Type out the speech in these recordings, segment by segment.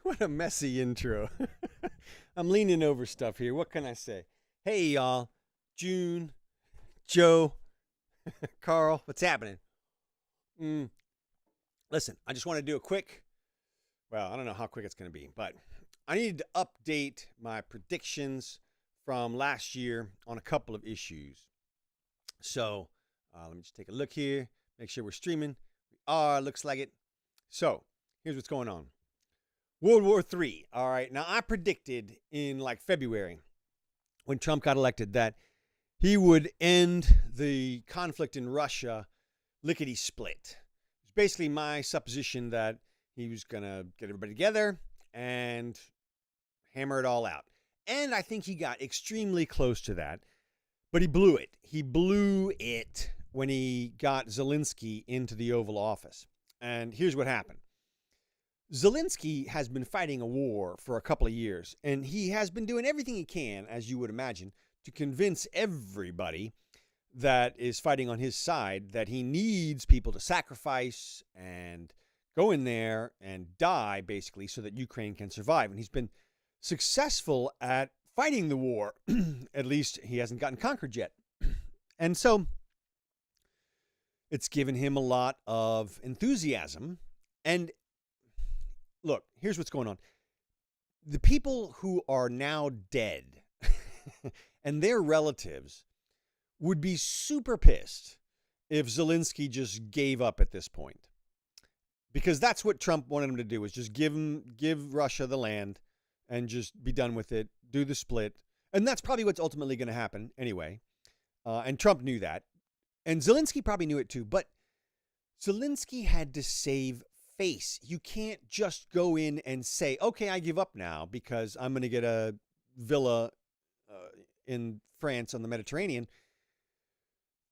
What a messy intro. I'm leaning over stuff here. What can I say? Hey, y'all. June, Joe, Carl, what's happening? Mm, Listen, I just want to do a quick, well, I don't know how quick it's going to be, but I need to update my predictions from last year on a couple of issues. So let me just take a look here, make sure we're streaming. We are, looks like it. So here's what's going on. World War III. All right. Now, I predicted in like February when Trump got elected that he would end the conflict in Russia lickety split. It's basically my supposition that he was going to get everybody together and hammer it all out. And I think he got extremely close to that, but he blew it. He blew it when he got Zelensky into the Oval Office. And here's what happened. Zelensky has been fighting a war for a couple of years, and he has been doing everything he can, as you would imagine, to convince everybody that is fighting on his side that he needs people to sacrifice and go in there and die, basically, so that Ukraine can survive. And he's been successful at fighting the war. At least he hasn't gotten conquered yet. And so it's given him a lot of enthusiasm. And look, here's what's going on. The people who are now dead and their relatives would be super pissed if Zelensky just gave up at this point. Because that's what Trump wanted him to do, was just give Russia the land and just be done with it, do the split. And that's probably what's ultimately going to happen anyway. And Trump knew that. And Zelensky probably knew it too. But Zelensky had to save face. You can't just go in and say, okay, I give up now because I'm going to get a villa in France on the Mediterranean.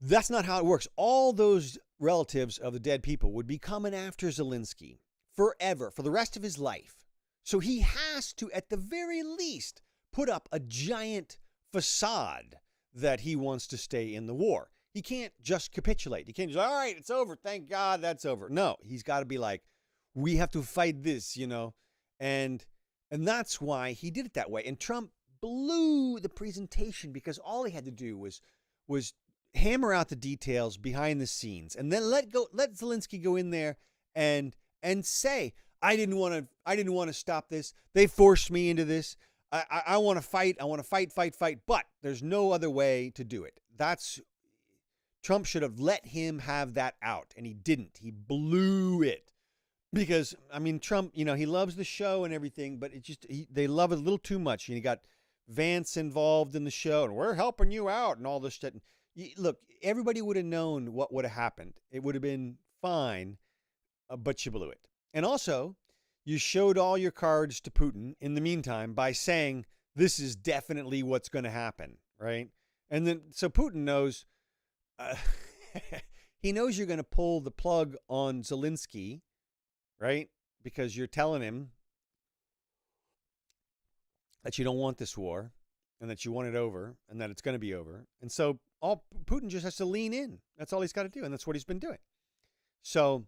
That's not how it works. All those relatives of the dead people would be coming after Zelensky forever, for the rest of his life. So he has to, at the very least, put up a giant facade that he wants to stay in the war. He can't just capitulate. He can't just, all right, it's over. Thank God that's over. No, he's got to be like, we have to fight this, and that's why he did it that way. And Trump blew the presentation because all he had to do was hammer out the details behind the scenes, and then let Zelensky go in there and say, I didn't want to stop this. They forced me into this. I want to fight. I want to fight. But there's no other way to do it. Trump should have let him have that out, and he didn't. He blew it. Because, I mean, Trump, he loves the show and everything, but they love it a little too much. You got Vance involved in the show, and we're helping you out and all this shit. Look, everybody would have known what would have happened. It would have been fine, but you blew it. And also, you showed all your cards to Putin in the meantime by saying, this is definitely what's going to happen, right? And then, so Putin knows, he knows you're going to pull the plug on Zelensky, right? Because you're telling him that you don't want this war and that you want it over and that it's going to be over. And so Putin just has to lean in. That's all he's got to do. And that's what he's been doing. So,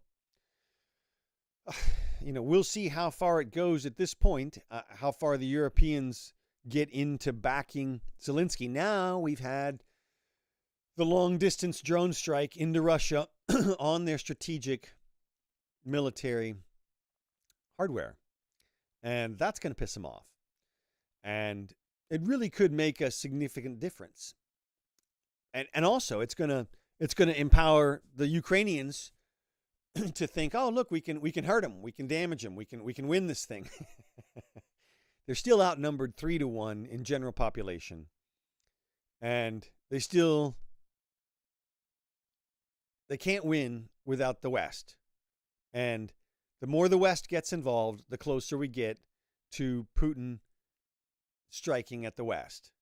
we'll see how far it goes at this point, how far the Europeans get into backing Zelensky. Now we've had the long distance drone strike into Russia on their strategic military hardware, and that's going to piss them off, and it really could make a significant difference. And also it's going to empower the Ukrainians to think, oh, look, we can hurt them, we can damage them, we can win this thing. They're still outnumbered 3-1 in general population, and they can't win without the West. And the more the West gets involved, the closer we get to Putin striking at the West.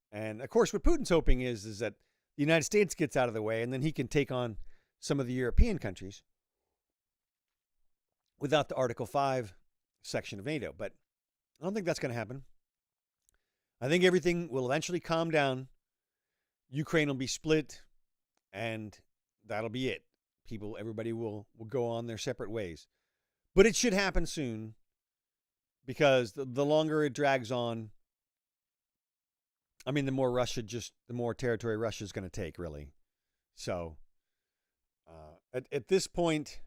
And of course, what Putin's hoping is that the United States gets out of the way, and then he can take on some of the European countries without the Article 5 section of NATO. But I don't think that's going to happen. I think everything will eventually calm down. Ukraine will be split, and that'll be it. Everybody will go on their separate ways. But it should happen soon, because the longer it drags on, I mean, the more territory Russia's going to take, really. So at this point,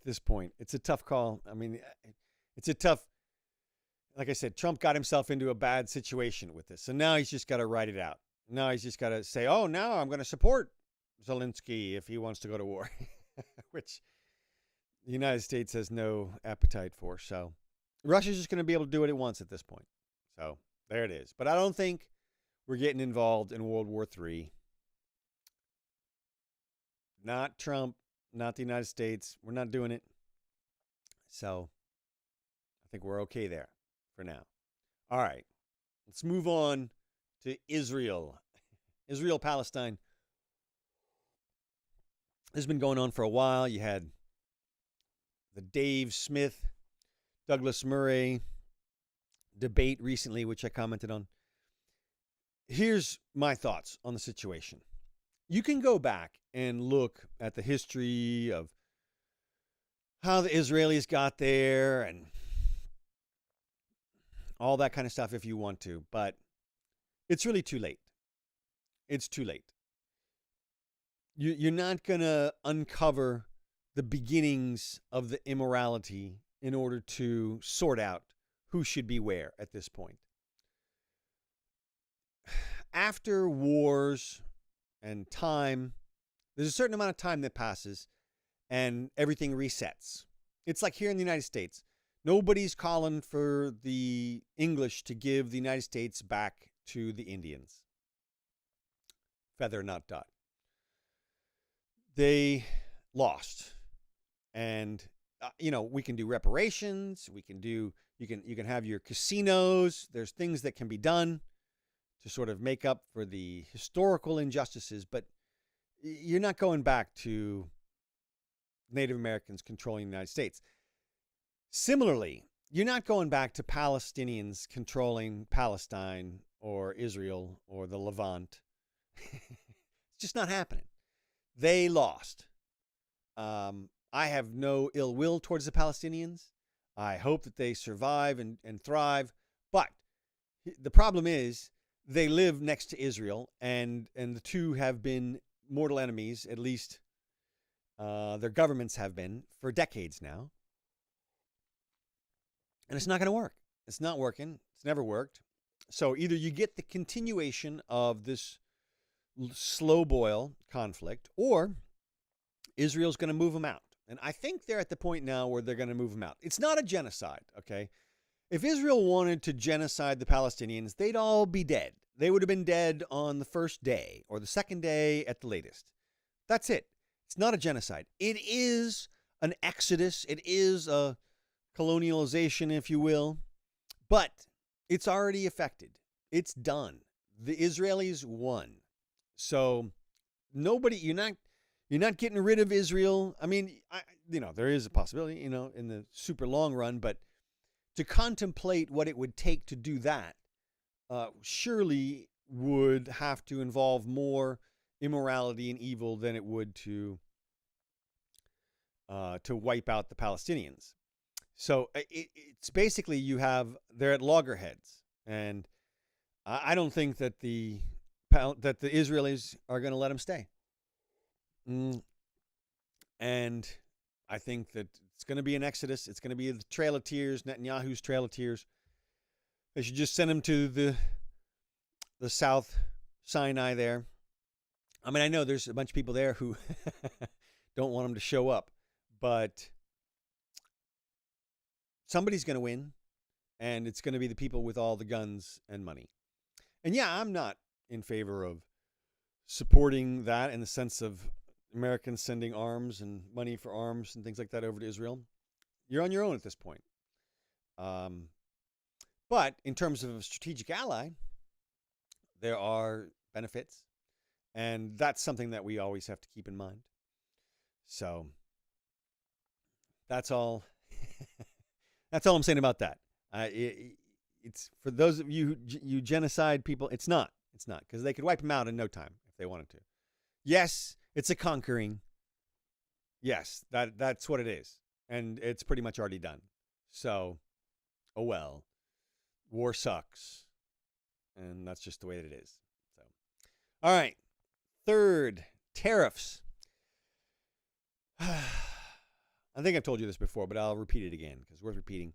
it's a tough call. I mean, it's a tough. Like I said, Trump got himself into a bad situation with this, so now he's just got to write it out. Now he's just got to say, "Oh, now I'm going to support Zelensky if he wants to go to war," which the United States has no appetite for. So Russia's just going to be able to do what it wants at this point. So there it is. But I don't think we're getting involved in World War III. Not Trump, not the United States. We're not doing it. So I think we're okay there for now. All right. Let's move on to Israel. Israel, Palestine. This has been going on for a while. You had the Dave Smith, Douglas Murray debate recently, which I commented on. Here's my thoughts on the situation. You can go back and look at the history of how the Israelis got there and all that kind of stuff if you want to, but it's really too late. It's too late. You're not going to uncover the beginnings of the immorality in order to sort out who should be where at this point. After wars and time, there's a certain amount of time that passes and everything resets. It's like here in the United States. Nobody's calling for the English to give the United States back to the Indians. Feather, not dot. They lost. And, we can do reparations. You can have your casinos. There's things that can be done to sort of make up for the historical injustices, but you're not going back to Native Americans controlling the United States. Similarly, you're not going back to Palestinians controlling Palestine or Israel or the Levant. It's just not happening. They lost. I have no ill will towards the Palestinians. I hope that they survive and thrive. But the problem is they live next to Israel, and the two have been mortal enemies, at least their governments have been, for decades now. And it's not going to work. It's not working. It's never worked. So either you get the continuation of this slow boil conflict, or Israel's going to move them out. And I think they're at the point now where they're going to move them out. It's not a genocide, okay? If Israel wanted to genocide the Palestinians, they'd all be dead. They would have been dead on the first day or the second day at the latest. That's it. It's not a genocide. It is an exodus. It is a colonialization, if you will. But it's already affected. It's done. The Israelis won. So you're not getting rid of Israel. I mean, there is a possibility, in the super long run, but to contemplate what it would take to do that surely would have to involve more immorality and evil than it would to wipe out the Palestinians. So it's basically they're at loggerheads, and I don't think that the Israelis are going to let them stay. And I think that it's going to be an exodus. It's going to be the Trail of Tears, Netanyahu's Trail of Tears. They should just send him to the South Sinai there. I mean, I know there's a bunch of people there who don't want him to show up, but somebody's going to win, and it's going to be the people with all the guns and money. And yeah, I'm not in favor of supporting that in the sense of Americans sending arms and money for arms and things like that over to Israel. You're on your own at this point. But in terms of a strategic ally, there are benefits, and that's something that we always have to keep in mind. So that's all. That's all I'm saying about that. It's for those of you genocide people. It's not because they could wipe them out in no time if they wanted to. Yes, it's a conquering, Yes, that's what it is. And it's pretty much already done. So, oh well. War sucks. And that's just the way that it is. So, all right. Third, tariffs. I think I've told you this before, but I'll repeat it again because it's worth repeating.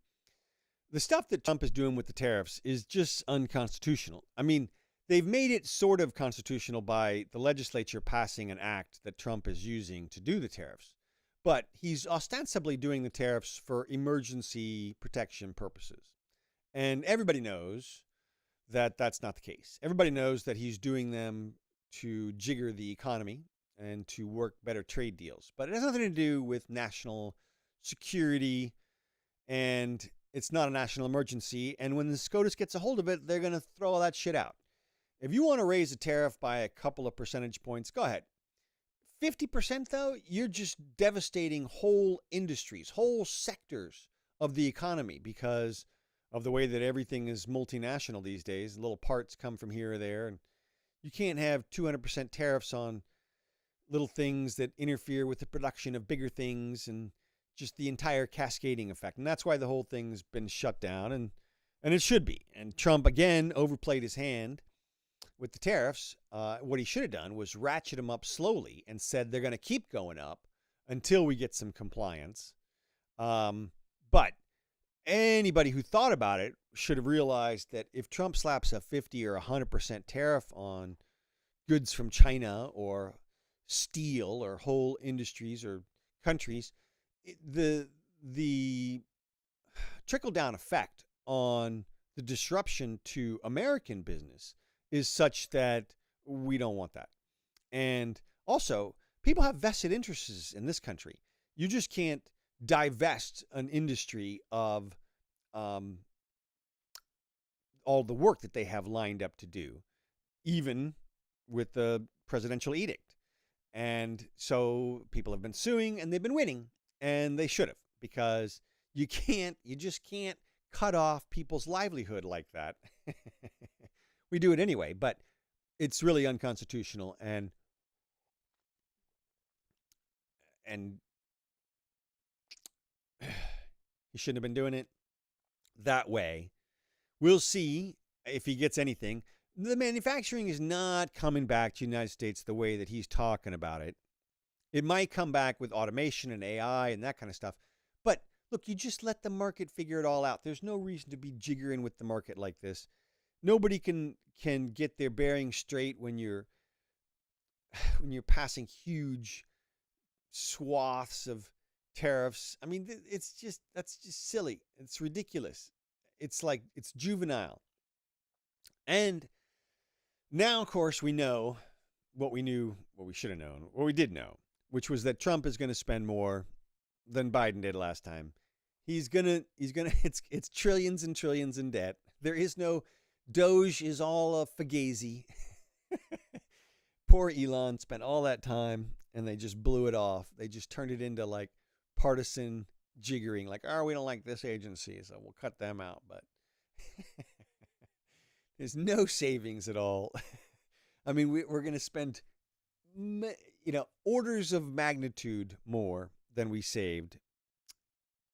The stuff that Trump is doing with the tariffs is just unconstitutional. I mean, they've made it sort of constitutional by the legislature passing an act that Trump is using to do the tariffs. But he's ostensibly doing the tariffs for emergency protection purposes. And everybody knows that that's not the case. Everybody knows that he's doing them to jigger the economy and to work better trade deals. But it has nothing to do with national security, and it's not a national emergency. And when the SCOTUS gets a hold of it, they're going to throw all that shit out. If you want to raise a tariff by a couple of percentage points, go ahead. 50% though, you're just devastating whole industries, whole sectors of the economy because of the way that everything is multinational these days. Little parts come from here or there, and you can't have 200% tariffs on little things that interfere with the production of bigger things and just the entire cascading effect. And that's why the whole thing's been shut down, and it should be. And Trump, again, overplayed his hand with the tariffs. What he should have done was ratchet them up slowly and said they're going to keep going up until we get some compliance. But anybody who thought about it should have realized that if Trump slaps a 50 or 100% tariff on goods from China or steel or whole industries or countries, the trickle-down effect on the disruption to American business is such that we don't want that. And also, people have vested interests in this country. You just can't divest an industry of all the work that they have lined up to do, even with the presidential edict. And so people have been suing and they've been winning, and they should have, because you just can't cut off people's livelihood like that. We do it anyway, but it's really unconstitutional, and he shouldn't have been doing it that way. We'll see if he gets anything. The manufacturing is not coming back to the United States the way that he's talking about it. It might come back with automation and AI and that kind of stuff. But look, you just let the market figure it all out. There's no reason to be jiggering with the market like this. Nobody can get their bearings straight when you're passing huge swaths of tariffs. I mean, that's just silly. It's ridiculous. It's juvenile. And now, of course, we know what we should have known, what we did know, which was that Trump is going to spend more than Biden did last time. It's trillions and trillions in debt. There is no Doge, is all a fugazi. Poor Elon spent all that time and they just blew it off. They just turned it into like partisan jiggering, like, oh, we don't like this agency, so we'll cut them out. But there's no savings at all. I mean, we're going to spend, orders of magnitude more than we saved.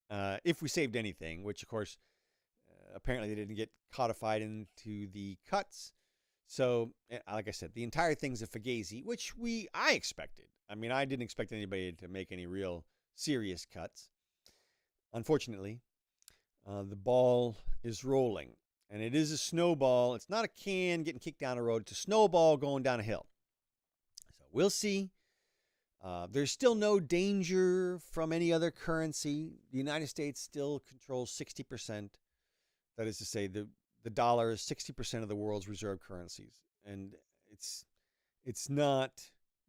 If we saved anything, which of course, apparently they didn't get codified into the cuts. So, like I said, the entire thing's a fugazi, which I expected. I mean, I didn't expect anybody to make any real serious cuts. Unfortunately, the ball is rolling, and it is a snowball. It's not a can getting kicked down a road. It's a snowball going down a hill. So we'll see. There's still no danger from any other currency. The United States still controls 60%. That is to say, the dollar is 60% of the world's reserve currencies. And it's not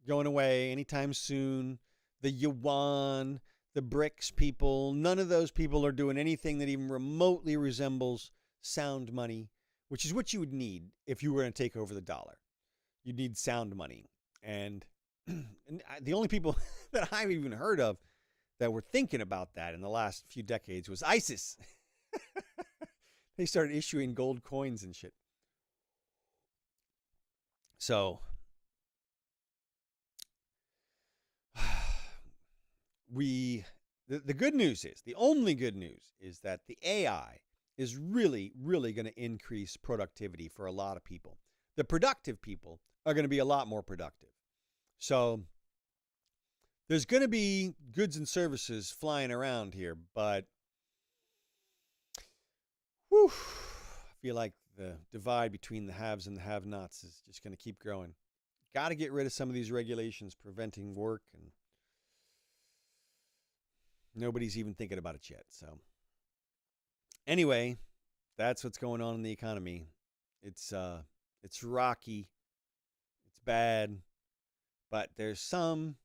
going away anytime soon. The yuan, the BRICS people, none of those people are doing anything that even remotely resembles sound money, which is what you would need if you were going to take over the dollar. You'd need sound money. And the only people that I've even heard of that were thinking about that in the last few decades was ISIS. They started issuing gold coins and shit. So the good news is, the only good news is that the AI is really, really going to increase productivity for a lot of people. The productive people are going to be a lot more productive. So there's going to be goods and services flying around here, but whew, I feel like the divide between the haves and the have-nots is just going to keep growing. Got to get rid of some of these regulations preventing work, and nobody's even thinking about it yet. So anyway, that's what's going on in the economy. It's rocky, it's bad, but there's some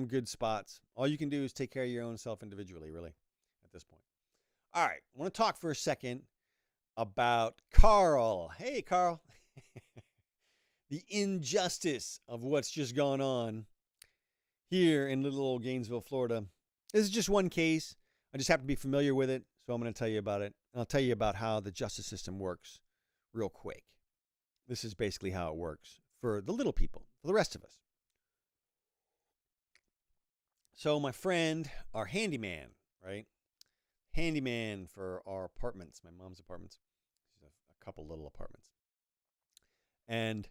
good spots. All you can do is take care of your own self individually, really, at this point. All right, I want to talk for a second about Carl. Hey, Carl. The injustice of what's just gone on here in little old Gainesville, Florida. This is just one case. I just happen to be familiar with it, so I'm going to tell you about it. And I'll tell you about how the justice system works real quick. This is basically how it works for the little people, for the rest of us. So my friend, our handyman, right? Handyman for our apartments, my mom's apartments. A couple little apartments. And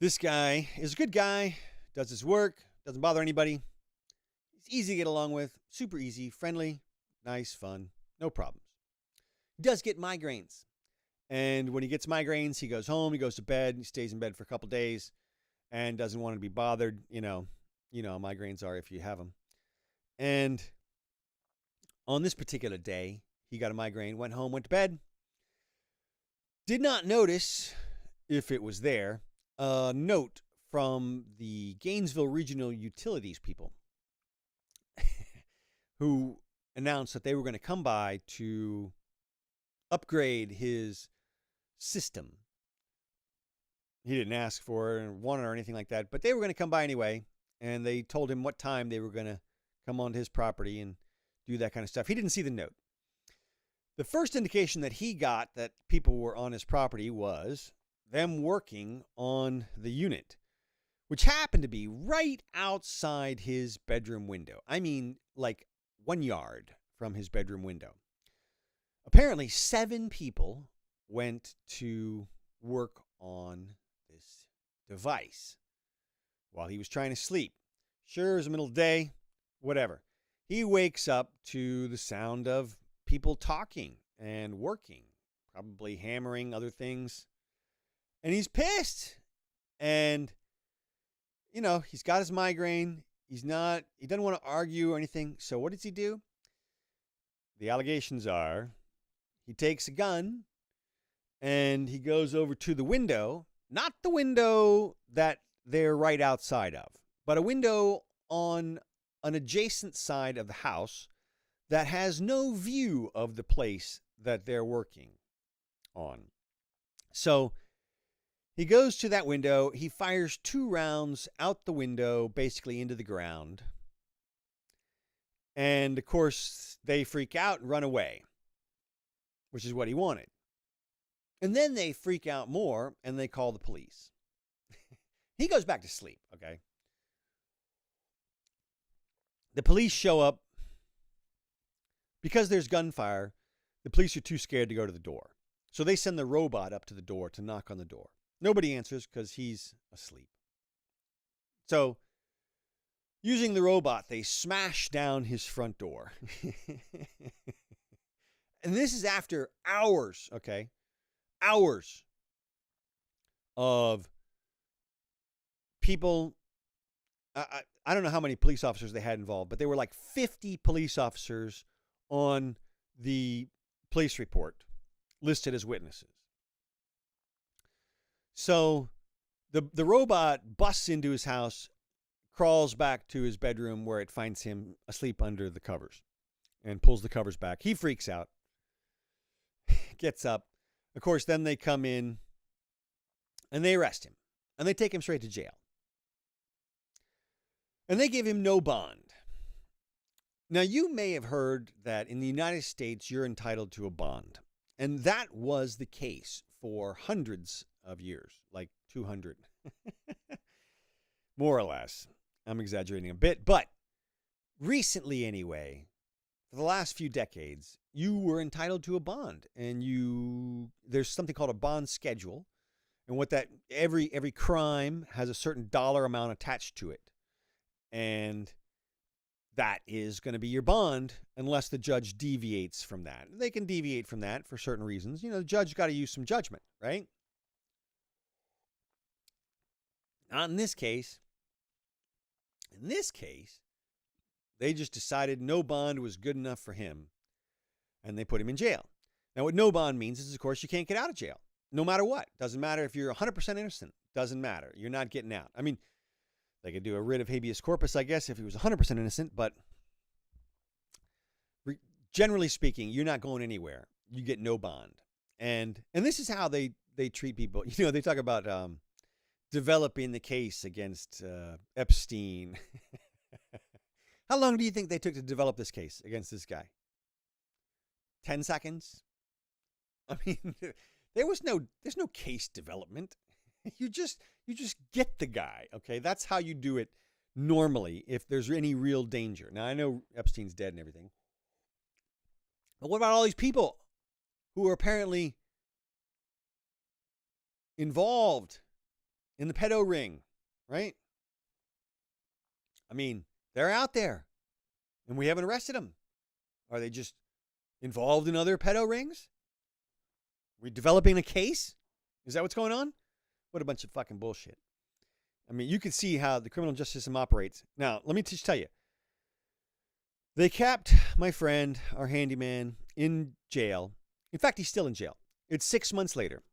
this guy is a good guy, does his work, doesn't bother anybody. He's easy to get along with, super easy, friendly, nice, fun, no problems. He does get migraines. And when he gets migraines, he goes home, he goes to bed, he stays in bed for a couple days and doesn't want to be bothered. You know how migraines are if you have them. And on this particular day, he got a migraine, went home, went to bed. Did not notice, if it was there, a note from the Gainesville Regional Utilities people who announced that they were going to come by to upgrade his system. He didn't ask for it or want it or anything like that, but they were going to come by anyway, and they told him what time they were going to come onto his property and do that kind of stuff. He didn't see the note. The first indication that he got that people were on his property was them working on the unit, which happened to be right outside his bedroom window. I mean, like 1 yard from his bedroom window. Apparently, 7 people went to work on this device while he was trying to sleep. Sure, it was the middle of the day, whatever. He wakes up to the sound of people talking and working, probably hammering other things. And he's pissed. And, he's got his migraine. He doesn't want to argue or anything. So what does he do? The allegations are he takes a gun and he goes over to the window, not the window that they're right outside of, but a window on an adjacent side of the house that has no view of the place that they're working on. So he goes to that window. He fires 2 rounds out the window, basically into the ground. And, of course, they freak out and run away, which is what he wanted. And then they freak out more, and they call the police. He goes back to sleep, okay? The police show up. Because there's gunfire, the police are too scared to go to the door. So they send the robot up to the door to knock on the door. Nobody answers because he's asleep. So, using the robot, they smash down his front door. And this is after hours, okay? Hours of people. I don't know how many police officers they had involved, but they were like 50 police officers on the police report listed as witnesses. So the robot busts into his house, crawls back to his bedroom where it finds him asleep under the covers and pulls the covers back. He freaks out, gets up. Of course, then they come in and they arrest him and they take him straight to jail. And they give him no bond. Now, you may have heard that in the United States, you're entitled to a bond. And that was the case for hundreds of years, like 200. More or less. I'm exaggerating a bit. But recently anyway, for the last few decades, you were entitled to a bond, and there's something called a bond schedule, and what that every crime has a certain dollar amount attached to it, and that is going to be your bond unless the judge deviates from that. They can deviate from that for certain reasons. The judge got to use some judgment, right? Not in this case. In this case, they just decided no bond was good enough for him, and they put him in jail. Now, what no bond means is, of course, you can't get out of jail, no matter what. Doesn't matter if you're 100% innocent. Doesn't matter. You're not getting out. I mean, they could do a writ of habeas corpus, I guess, if he was 100% innocent, but generally speaking, you're not going anywhere. You get no bond. And this is how they treat people. They talk about developing the case against Epstein. How long do you think they took to develop this case against this guy? 10 seconds? I mean, there's no case development. You just get the guy, okay? That's how you do it normally if there's any real danger. Now, I know Epstein's dead and everything. But what about all these people who are apparently involved in the pedo ring, right? I mean, they're out there, and we haven't arrested them. Are they just involved in other pedo rings? We're developing a case? Is that what's going on? What a bunch of fucking bullshit. I mean, you can see how the criminal justice system operates. Now, let me just tell you. They kept my friend, our handyman, in jail. In fact, he's still in jail. It's 6 months later.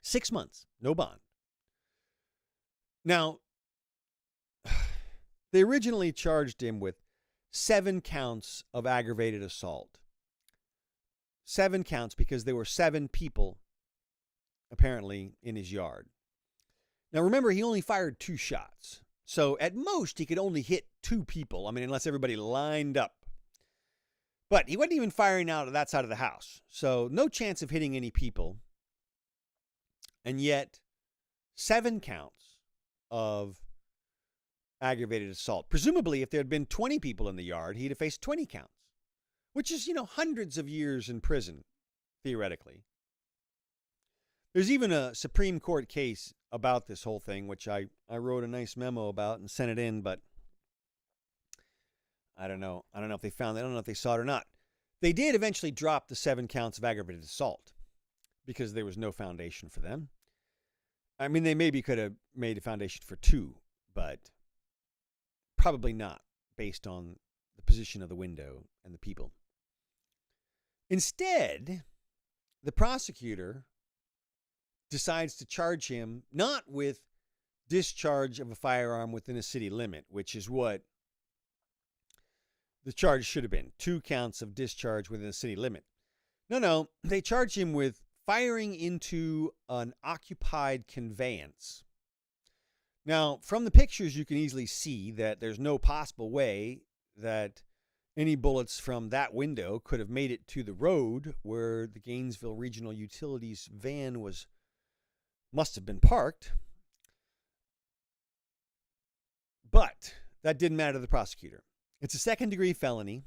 6 months. No bond. Now, they originally charged him with 7 counts of aggravated assault. 7 counts because there were 7 people apparently in his yard. Now, remember, he only fired 2 shots. So at most, he could only hit 2 people. I mean, unless everybody lined up. But he wasn't even firing out of that side of the house. So no chance of hitting any people. And yet, 7 counts of aggravated assault. Presumably, if there had been 20 people in the yard, he'd have faced 20 counts. Which is, hundreds of years in prison, theoretically. There's even a Supreme Court case about this whole thing, which I wrote a nice memo about and sent it in, but I don't know. I don't know if they found it. I don't know if they saw it or not. They did eventually drop the 7 counts of aggravated assault because there was no foundation for them. I mean, they maybe could have made a foundation for 2, but probably not based on the position of the window and the people. Instead, the prosecutor decides to charge him not with discharge of a firearm within a city limit, which is what the charge should have been. 2 counts of discharge within a city limit. No, they charge him with firing into an occupied conveyance. Now, from the pictures, you can easily see that there's no possible way that any bullets from that window could have made it to the road where the Gainesville Regional Utilities van must have been parked. But that didn't matter to the prosecutor. It's a second-degree felony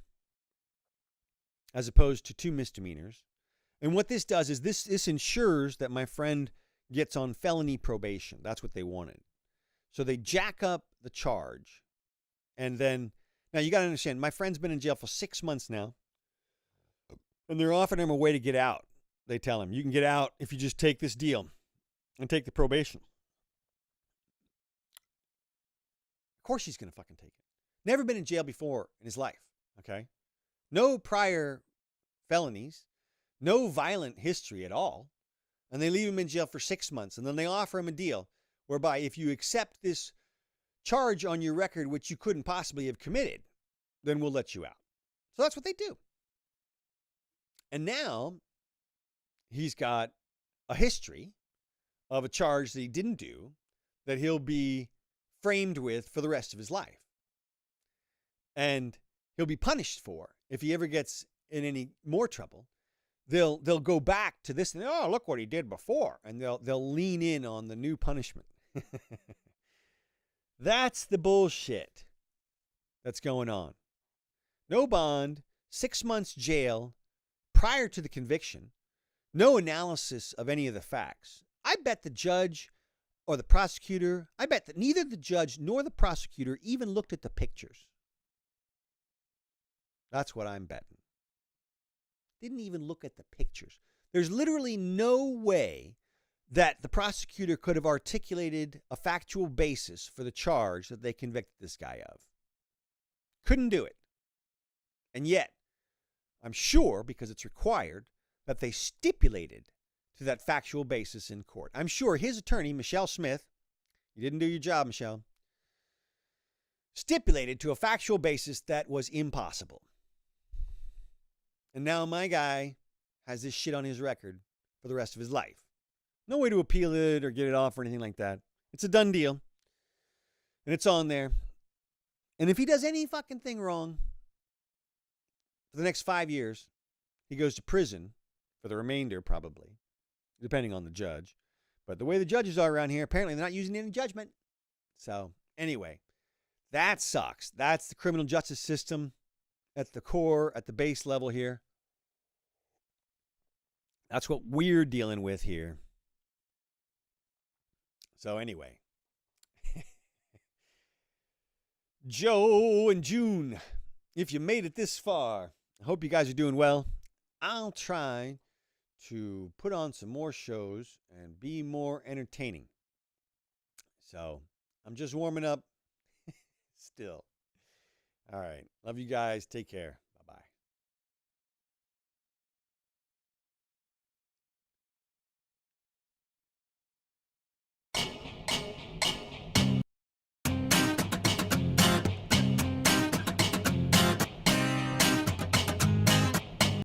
as opposed to 2 misdemeanors. And what this does is this ensures that my friend gets on felony probation. That's what they wanted. So they jack up the charge. And then, now you got to understand, my friend's been in jail for 6 months now. And they're offering him a way to get out. They tell him, you can get out if you just take this deal and take the probation. Of course he's going to fucking take it. Never been in jail before in his life, okay? No prior felonies, no violent history at all. And they leave him in jail for 6 months. And then they offer him a deal whereby if you accept this charge on your record, which you couldn't possibly have committed, then we'll let you out. So that's what they do. And now he's got a history of a charge that he didn't do that he'll be framed with for the rest of his life. And he'll be punished for if he ever gets in any more trouble. They'll go back to this and, oh, look what he did before. And they'll lean in on the new punishment. That's the bullshit. that's going on. No bond, 6 months jail prior to the conviction, no analysis of any of the facts. I bet the judge or the prosecutor, I bet that neither the judge nor the prosecutor even looked at the pictures. That's what I'm betting. Didn't even look at the pictures. There's literally no way that the prosecutor could have articulated a factual basis for the charge that they convicted this guy of. Couldn't do it. And yet, I'm sure, because it's required, that they stipulated to that factual basis in court. I'm sure his attorney, Michelle Smith, you didn't do your job, Michelle, stipulated to a factual basis that was impossible. And now my guy has this shit on his record for the rest of his life. No way to appeal it or get it off or anything like that. It's a done deal. And it's on there. And if he does any fucking thing wrong for the next 5 years, he goes to prison for the remainder, probably, depending on the judge. But the way the judges are around here, apparently they're not using any judgment. So anyway, that sucks. That's the criminal justice system at the core, at the base level here. That's what we're dealing with here. So anyway, Joe and June, if you made it this far, I hope you guys are doing well. I'll try to put on some more shows and be more entertaining. So I'm just warming up still. All right. Love you guys. Take care.